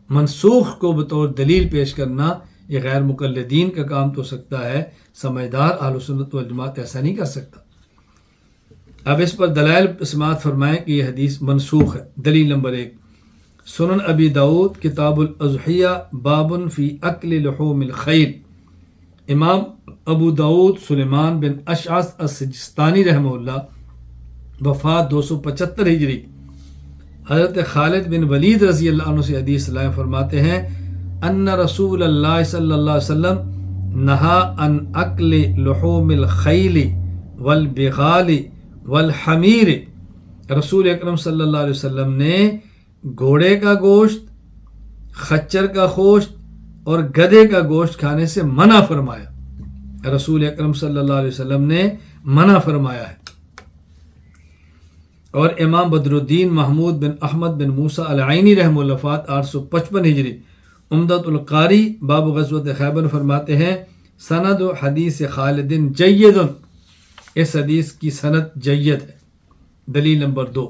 منسوخ کو بطور دلیل پیش کرنا یہ غیر مقلدین کا کام تو سکتا ہے، سمجھدار اہل سنت والجماعت ایسا نہیں کر سکتا۔ اب اس پر دلائل سماعت فرمائیں کہ یہ حدیث منسوخ ہے۔ دلیل نمبر 1، سنن ابی داؤد کتاب الاضحیہ باب فی اکل لحوم الخیل، امام ابو داؤد سلیمان بن اشعث السجستانی رحمہ اللہ وفات 275 ہجری، حضرت خالد بن ولید رضی اللہ عنہ سے حدیث لائے، فرماتے ہیں ان رسول اللہ صلی اللہ علیہ وسلم نہا عن اکل لحوم الخیل والبغال والحمیر، رسول اکرم صلی اللہ علیہ وسلم نے گھوڑے کا گوشت، خچر کا گوشت اور گدھے کا گوشت کھانے سے منع فرمایا۔ رسول اکرم صلی اللہ علیہ وسلم نے منع فرمایا ہے۔ اور امام بدر الدین محمود بن احمد بن موسیٰ العینی رحمہ اللہ وفات 855 ہجری، عمدۃ القاری باب غزوۃ خیبر فرماتے ہیں سند حدیث خالد جید، اس حدیث کی سند جید ہے۔ دلیل نمبر 2،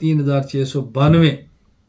3692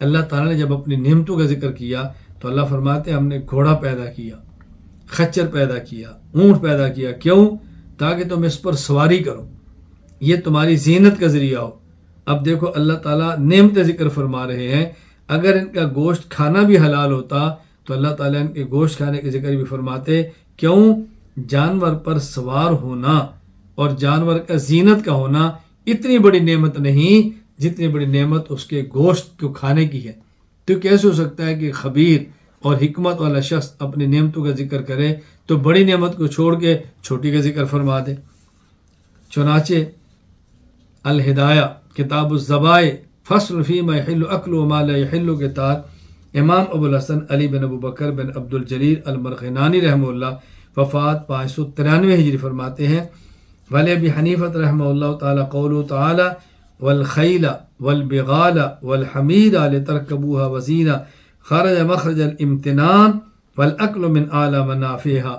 اللہ تعالیٰ نے جب اپنی نعمتوں کا ذکر کیا تو اللہ فرماتے ہیں ہم نے گھوڑا پیدا کیا، خچر پیدا کیا، اونٹ پیدا کیا، کیوں؟ تاکہ تم اس پر سواری کرو، یہ تمہاری زینت کا ذریعہ ہو۔ اب دیکھو اللہ تعالیٰ نعمت ذکر فرما رہے ہیں، اگر ان کا گوشت کھانا بھی حلال ہوتا تو اللہ تعالیٰ ان کے گوشت کھانے کے ذکر بھی فرماتے، کیوں؟ جانور پر سوار ہونا اور جانور کا زینت کا ہونا اتنی بڑی نعمت نہیں جتنی بڑی نعمت اس کے گوشت کو کھانے کی ہے۔ تو کیسے ہو سکتا ہے کہ خبیر اور حکمت والا شخص اپنی نعمتوں کا ذکر کرے تو بڑی نعمت کو چھوڑ کے چھوٹی کا ذکر فرما دے؟ چنانچہ الہدایہ کتاب الذبائح فصل فیما یحل اکل وما لا یحل کے تحت امام ابو الحسن علی بن ابو بکر بن عبد الجلیل المرغنانی رحمہ اللہ وفات 593 ہجری فرماتے ہیں، ولی ابی حنیفۃ رحمہ اللہ تعالی قولہ تعالی والخیل والبغال والحمیر لترکبوها وزینہ خرج مخرج الامتنان والاکل من اعلی منافعها،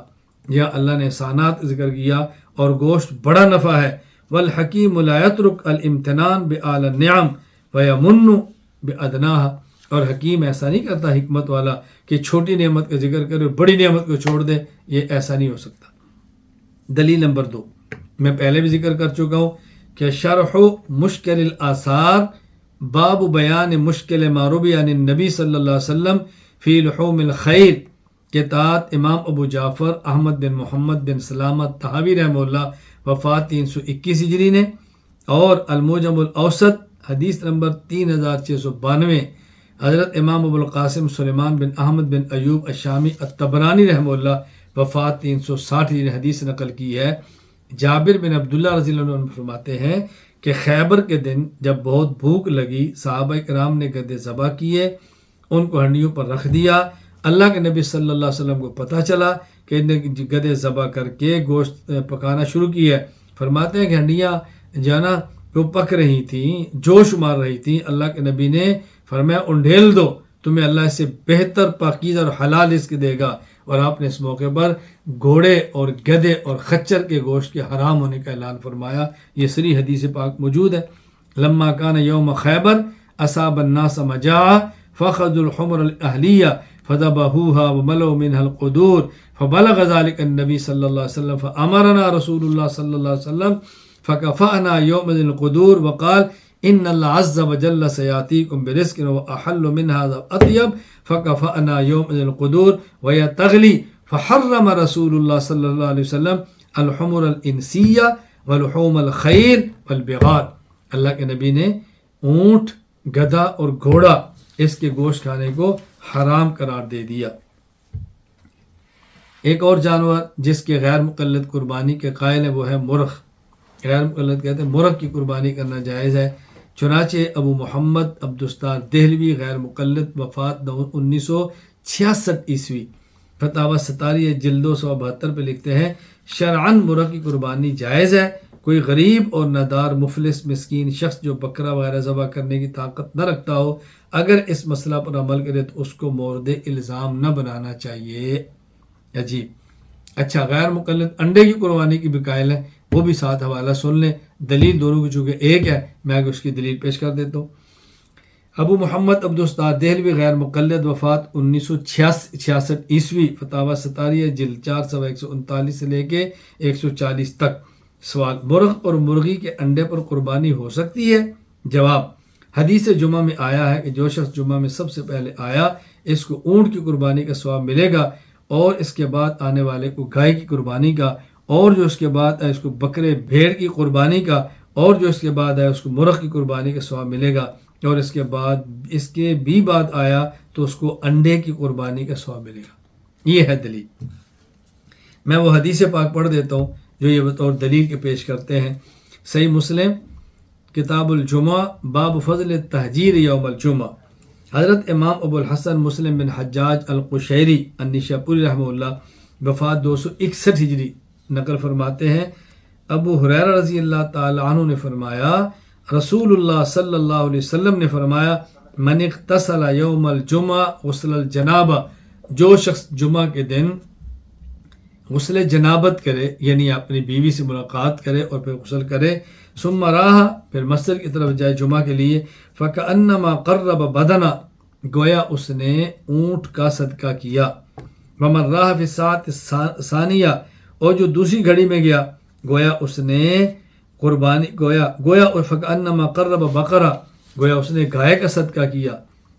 یا اللہ نے احسانات ذکر کیا اور گوشت بڑا نفع ہے، والحکیم لا یترک الامتنان باعلی النعم ویمن بادناها، اور حکیم ایسا نہیں کرتا حکمت والا کہ چھوٹی نعمت کا ذکر کرے اور بڑی نعمت کو چھوڑ دے، یہ ایسا نہیں ہو سکتا۔ دلیل نمبر 2 میں پہلے بھی ذکر کر چکا ہوں کہ شرح مشکل الآثار باب بیان مشکل ما روی عن النبی صلی اللہ علیہ وسلم فی لحوم الخیل کے تحت امام ابو جعفر احمد بن محمد بن سلامت طحاوی رحمہ اللہ وفات 321 ہجری نے، اور المعجم الاوسط حدیث نمبر 3692 حضرت امام ابو القاسم سلیمان بن احمد بن ایوب الشامی الطبرانی رحمہ اللہ وفات 360 ہجری حدیث نقل کی ہے۔ جابر بن عبداللہ رضی اللہ عنہ فرماتے ہیں کہ خیبر کے دن جب بہت بھوک لگی، صحابہ کرام نے گدے ذبح کیے، ان کو ہنڈیوں پر رکھ دیا۔ اللہ کے نبی صلی اللہ علیہ وسلم کو پتہ چلا کہ انہوں نے گدے ذبح کر کے گوشت پکانا شروع کیا ہے۔ فرماتے ہیں کہ ہنڈیاں جو ہے نا وہ پک رہی تھیں، جوش مار رہی تھیں۔ اللہ کے نبی نے فرمایا انڈھیل دو، تمہیں اللہ اس سے بہتر پاکیزہ اور حلال رزق دے گا، اور آپ نے اس موقع پر گھوڑے اور گدے اور خچر کے گوشت کے حرام ہونے کا اعلان فرمایا۔ یہ صحیح حدیث پاک موجود ہے۔ لما کان یوم خیبر اصاب الناس مجاعہ فاخذوا الحمر الاہلیہ فذبحوها وملوا منها القدور فبلغ ذلك النبی صلی اللہ علیہ وسلم فامرنا رسول اللہ صلی اللہ علیہ وسلم فكفأنا يومئذ القدور وقال ان اللہ عز وجل سیاتیکم برزق واحل من هذا اطیب فكفأنا يومئذ القدور وهي تغلی فحرم رسول اللہ صلی اللہ علیہ وسلم الحمر الانسیہ ولحوم الخیل والبغال، اللہ کے نبی نے اونٹ، گدھا اور گھوڑا اس کے گوشت کھانے کو حرام قرار دے دیا۔ ایک اور جانور جس کے غیر مقلد قربانی کے قائل ہیں وہ ہے مرغ۔ غیر مقلد کہتے ہیں مرغ کی قربانی کرنا جائز ہے۔ چنانچہ ابو محمد عبدالستار دہلوی غیر مقلد وفات 1966 عیسوی فتاوی ستاریہ جلد 272 پہ لکھتے ہیں شرعاً مرغ کی قربانی جائز ہے۔ کوئی غریب اور نادار مفلس مسکین شخص جو بکرا وغیرہ ذبح کرنے کی طاقت نہ رکھتا ہو، اگر اس مسئلہ پر عمل کرے تو اس کو مورد الزام نہ بنانا چاہیے۔ عجیب۔ اچھا، غیر مقلد انڈے کی قربانی کی بھی قائل ہے، وہ بھی ساتھ حوالہ سن لیں۔ دلیل دونوں کی چونکہ ایک ہے، میں آگے اس کی دلیل پیش کر دیتا ہوں۔ ابو محمد عبدالستار دہلوی غیر مقلد وفات 1966 عیسوی فتاوی ستاریہ جلد 4 صفحہ 139 سے لے کے 140 تک۔ سوال: مرغ اور مرغی کے انڈے پر قربانی ہو سکتی ہے؟ جواب: حدیث جمعہ میں آیا ہے کہ جو شخص جمعہ میں سب سے پہلے آیا اس کو اونٹ کی قربانی کا ثواب ملے گا، اور اس کے بعد آنے والے کو گائے کی قربانی کا، اور جو اس کے بعد آئے اس کو بکرے بھیڑ کی قربانی کا، اور جو اس کے بعد آئے اس کو مرغ کی قربانی کا ثواب ملے گا، اور اس کے بھی بعد آیا تو اس کو انڈے کی قربانی کا ثواب ملے گا۔ یہ ہے دلیل۔ میں وہ حدیث پاک پڑھ دیتا ہوں جو یہ بطور دلیل کے پیش کرتے ہیں۔ صحیح مسلم کتاب الجمعہ باب فضل تہجیر یوم الجمعہ، حضرت امام ابو الحسن مسلم بن حجاج القشیری النشاپوری رحمہ اللہ وفات 261 ہجری نقل فرماتے ہیں، ابو ہریرہ رضی اللہ تعالی عنہ نے فرمایا رسول اللہ صلی اللہ علیہ وسلم نے فرمایا من اغتسل یوم الجمعہ غسل الجنابہ، جو شخص جمعہ کے دن غسل جنابت کرے یعنی اپنی بیوی سے ملاقات کرے اور پھر غسل کرے، ثم راہ پھر مسجد کی طرف جائے جمعہ کے لیے، فکأنما قرب بدنا گویا اس نے اونٹ کا صدقہ کیا، ومن راہ فی الساعۃ ثانیہ اور جو دوسری گھڑی میں گیا گویا اس نے قربانی گویا فکأنما قرب بقرہ گویا اس نے گائے کا صدقہ کیا،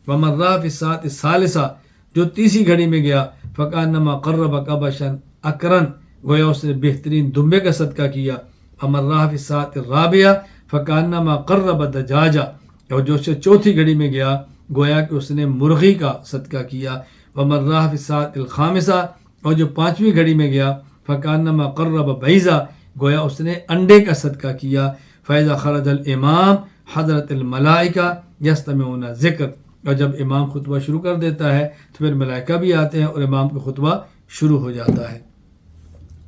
ومن راہ فی الساعۃ الثالثہ جو تیسری گھڑی میں گیا فکأنما قرب کبشا اکرن گویا اس نے بہترین دمبے کا صدقہ کیا، ومن راہ فی الساعۃ الرابعہ فکأنما قرب دجاجہ اور جو چوتھی گھڑی میں گیا گویا کہ اس نے مرغی کا صدقہ کیا، ومن راہ فی الساعۃ الخامسہ اور جو پانچویں گھڑی میں گیا فکأنما قرب بیضہ گویا اس نے انڈے کا صدقہ کیا، فإذا خرج الامام حضرت الملائکہ یستمعون ذکر اور جب امام خطبہ شروع کر دیتا ہے تو پھر ملائکہ بھی آتے ہیں اور امام کا خطبہ شروع ہو جاتا ہے۔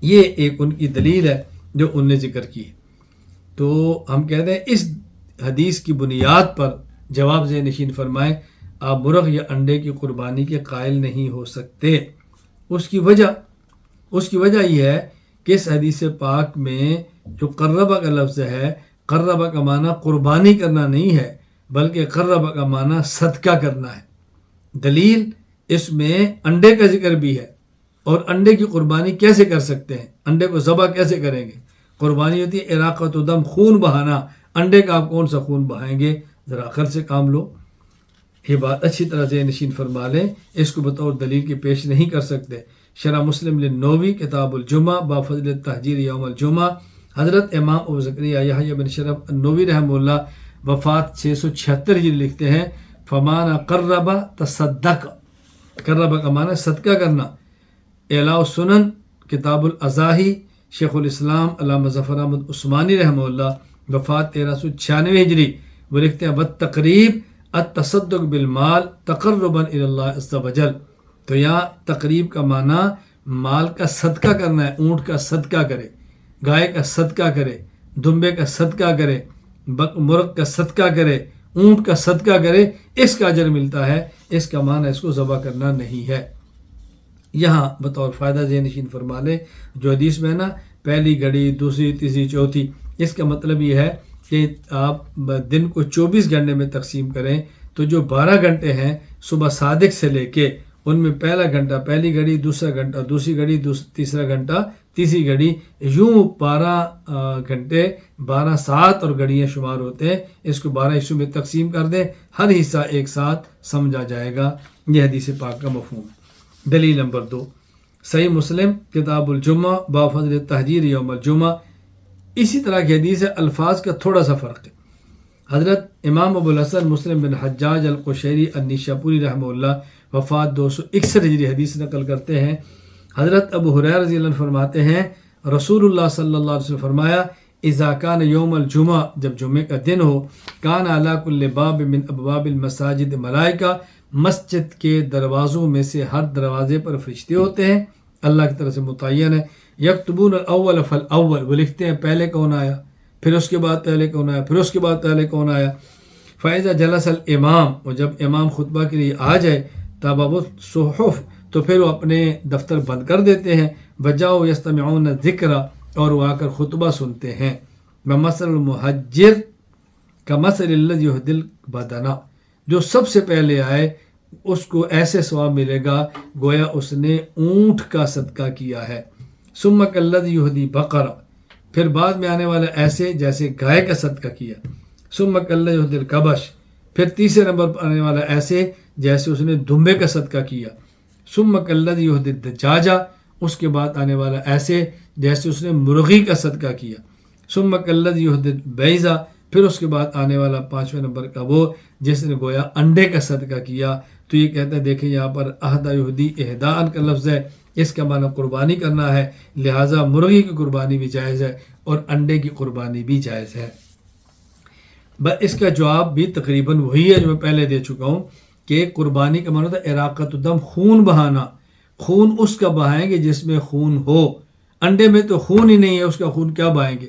یہ ایک ان کی دلیل ہے جو ان نے ذکر کی۔ تو ہم کہتے ہیں اس حدیث کی بنیاد پر جواب ذہن نشین فرمائیں آپ مرغ یا انڈے کی قربانی کے قائل نہیں ہو سکتے۔ اس کی وجہ یہ ہے کہ اس حدیث پاک میں جو قربہ کا لفظ ہے، قربہ کا معنی قربانی کرنا نہیں ہے بلکہ قربہ کا معنی صدقہ کرنا ہے۔ دلیل اس میں انڈے کا ذکر بھی ہے، اور انڈے کی قربانی کیسے کر سکتے ہیں؟ انڈے کو ذبح کیسے کریں گے؟ قربانی ہوتی ہے اراقۃ دم، خون بہانا، انڈے کا آپ کون سا خون بہائیں گے؟ ذرا عقل سے کام لو، یہ بات اچھی طرح سے نشین فرما لیں، اس کو بطور دلیل کے پیش نہیں کر سکتے۔ شرح مسلم للنووی کتاب الجمعہ باب فضل التحجیر یوم الجمعہ، حضرت امام ابو زکریا یحییٰ بن شرف النووی رحمہ اللہ وفات 676 ہجری لکھتے ہیں فمان قرب تصدق، قرب کا معنی صدقہ کرنا۔ اعلاء السنن کتاب الاضاحی شیخ الاسلام علامہ ظفر احمد عثمانی رحمہ اللہ وفات 1396 ہجری، وہ لکھتے ہیں والتقریب التصدق بالمال تقربا الی اللہ عز وجل۔ تو یہاں تقریب کا معنی مال کا صدقہ کرنا ہے، اونٹ کا صدقہ کرے، گائے کا صدقہ کرے، دمبے کا صدقہ کرے، مرغ کا صدقہ کرے، اونٹ کا صدقہ کرے، اس کا اجر ملتا ہے، اس کا معنی اس کو ذبح کرنا نہیں ہے۔ یہاں بطور فائدہ ذہن نشین فرما لے جو حدیث میں نا پہلی گھڑی، دوسری، تیسری، چوتھی، اس کا مطلب یہ ہے کہ آپ دن کو 24 گھنٹے میں تقسیم کریں تو جو 12 گھنٹے ہیں صبح صادق سے لے کے ان میں پہلا گھنٹہ پہلی گھڑی، دوسرا گھنٹہ دوسری گھڑی، تیسرا گھنٹہ تیسری گھڑی، یوں 12 گھنٹے 12 ساعت اور گھڑیاں شمار ہوتے ہیں۔ اس کو 12 حصوں میں تقسیم کر دیں، ہر حصہ ایک ساتھ سمجھا جائے گا۔ یہ حدیث پاک کا مفہوم ہے۔ دلیل نمبر 2 صحیح مسلم کتاب الجمعہ باب فضل التحجیر یوم الجمعہ، اسی طرح کی حدیث ہے، الفاظ کا تھوڑا سا فرق ہے۔ حضرت امام ابو الحسن مسلم بن حجاج القشیری النیشاپوری رحمہ اللہ وفات 261 ہجری حدیث نقل کرتے ہیں۔ حضرت ابو ہریرہ رضی اللہ عنہ فرماتے ہیں رسول اللہ صلی اللہ علیہ وسلم فرمایا اذا کان یوم الجمعہ، جب جمعے کا دن ہو، کان علی کل باب من ابواب المساجد ملائکہ، مسجد کے دروازوں میں سے ہر دروازے پر فرشتے ہوتے ہیں، اللہ کی طرف سے متعین ہے، یکتبون الاول فالاول، وہ لکھتے ہیں پہلے کون آیا، پھر اس کے بعد پہلے کون آیا، پھر اس کے بعد پہلے کون آیا۔ فاذا جلس الامام، اور جب امام خطبہ کے لیے آ جائے، تابوا الصحف، تو پھر وہ اپنے دفتر بند کر دیتے ہیں، وجاؤ یستمعون الذکر، اور وہ آ کر خطبہ سنتے ہیں۔ ومثل المحجر کمثل الذی یهدی البدن، جو سب سے پہلے آئے اس کو ایسے ثواب ملے گا گویا اس نے اونٹ کا صدقہ کیا ہے۔ ثم کالذی یهدی بقرہ، پھر بعد میں آنے والا ایسے جیسے گائے کا صدقہ کیا۔ ثم کالذی یهدی الکبش، پھر تیسرے نمبر پر آنے والا ایسے جیسے اس نے دمبے کا صدقہ کیا۔ ثم کالذی یهدی الدجاجہ، اس کے بعد آنے والا ایسے جیسے اس نے مرغی کا صدقہ کیا۔ ثم کالذی یهدی البیضہ، پھر اس کے بعد آنے والا 5ویں نمبر کا وہ جس نے گویا انڈے کا صدقہ کیا۔ تو یہ کہتا ہے دیکھیں یہاں پر اہدا یہودی اہدان کا لفظ ہے، اس کا معنی قربانی کرنا ہے، لہٰذا مرغی کی قربانی بھی جائز ہے اور انڈے کی قربانی بھی جائز ہے۔ اس کا جواب بھی تقریباً وہی ہے جو میں پہلے دے چکا ہوں کہ قربانی کا معنی ہوتا ہے اراقۃ الدم، خون بہانا۔ خون اس کا بہائیں گے جس میں خون ہو، انڈے میں تو خون ہی نہیں ہے، اس کا خون کیا بہائیں گے؟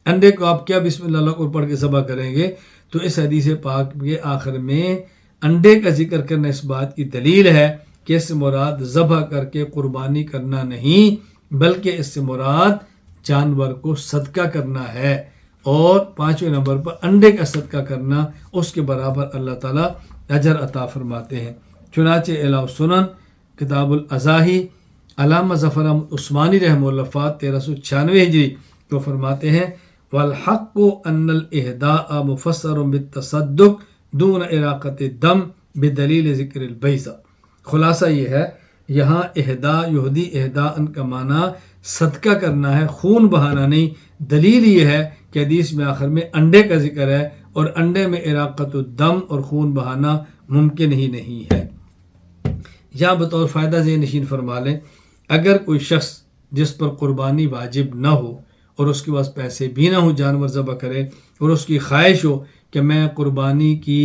انڈے کو آپ کیا بسم اللہ کو پڑھ کے ذبح کریں گے؟ تو اس حدیث پاک کے آخر میں انڈے کا ذکر کرنا اس بات کی دلیل ہے کہ اس مراد ذبح کر کے قربانی کرنا نہیں بلکہ اس سے مراد جانور کو صدقہ کرنا ہے، اور 5ویں نمبر پر انڈے کا صدقہ کرنا، اس کے برابر اللہ تعالیٰ اجر عطا فرماتے ہیں۔ چنانچہ اعلام السنن کتاب الاضاحی علامہ ظفر احمد عثمانی رحمہ اللہ وفات 1396 ہجری تو فرماتے ہیں والحق ان الاہداء مفسر بالتصدق دون اراقۃ الدم بدلیل ذکر البیضہ۔ خلاصہ یہ ہے، یہاں اہدا یہودی اہدا ان کا معنی صدقہ کرنا ہے، خون بہانا نہیں۔ دلیل یہ ہے کہ حدیث میں آخر میں انڈے کا ذکر ہے، اور انڈے میں اراقۃ الدم اور خون بہانا ممکن ہی نہیں ہے۔ یہاں بطور فائدہ ذہن نشین فرما لیں، اگر کوئی شخص جس پر قربانی واجب نہ ہو اور اس کے پاس پیسے بھی نہ ہوں جانور ذبح کرے، اور اس کی خواہش ہو کہ میں قربانی کی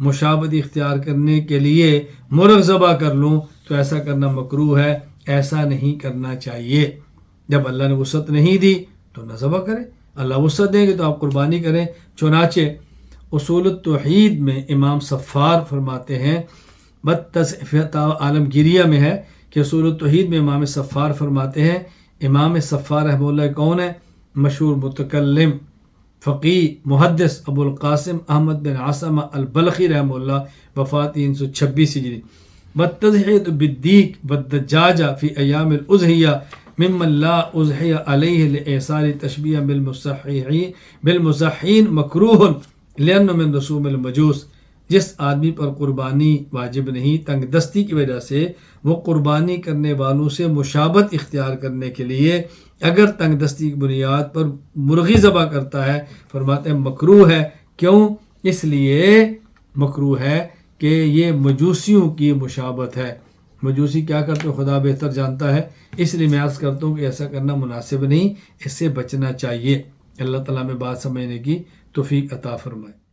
مشابہت اختیار کرنے کے لیے مرغ ذبح کر لوں، تو ایسا کرنا مکروہ ہے، ایسا نہیں کرنا چاہیے۔ جب اللہ نے وسعت نہیں دی تو نہ ذبح کرے، اللہ وسعت دیں گے تو آپ قربانی کریں۔ چنانچہ اصول التوحید میں امام صفار فرماتے ہیں، عالمگیریہ میں ہے کہ اصول التوحید میں امام صفار فرماتے ہیں، امام صفار رحمہ اللہ کون ہے؟ مشہور متکلم فقی محدث ابو القاسم احمد بن عاصمہ البلخی رحمہ اللہ، وفات 326 ہجری۔ والتضحیۃ بالدیک والدجاجہ فی ایام الاضحیہ ممن لا اضحی علیہ لإیصال تشبیہ بالمضحین مکروہ لأنہ من رسوم المجوس۔ جس آدمی پر قربانی واجب نہیں، تنگ دستی کی وجہ سے وہ قربانی کرنے والوں سے مشابہت اختیار کرنے کے لیے اگر تنگ دستی کی بنیاد پر مرغی ذبح کرتا ہے، فرماتے ہیں مکروہ ہے۔ کیوں؟ اس لیے مکروہ ہے کہ یہ مجوسیوں کی مشابہت ہے۔ مجوسی کیا کرتے خدا بہتر جانتا ہے، اس لیے میں عرض کرتا ہوں کہ ایسا کرنا مناسب نہیں، اس سے بچنا چاہیے۔ اللہ تعالیٰ میں بات سمجھنے کی توفیق عطا فرمائے۔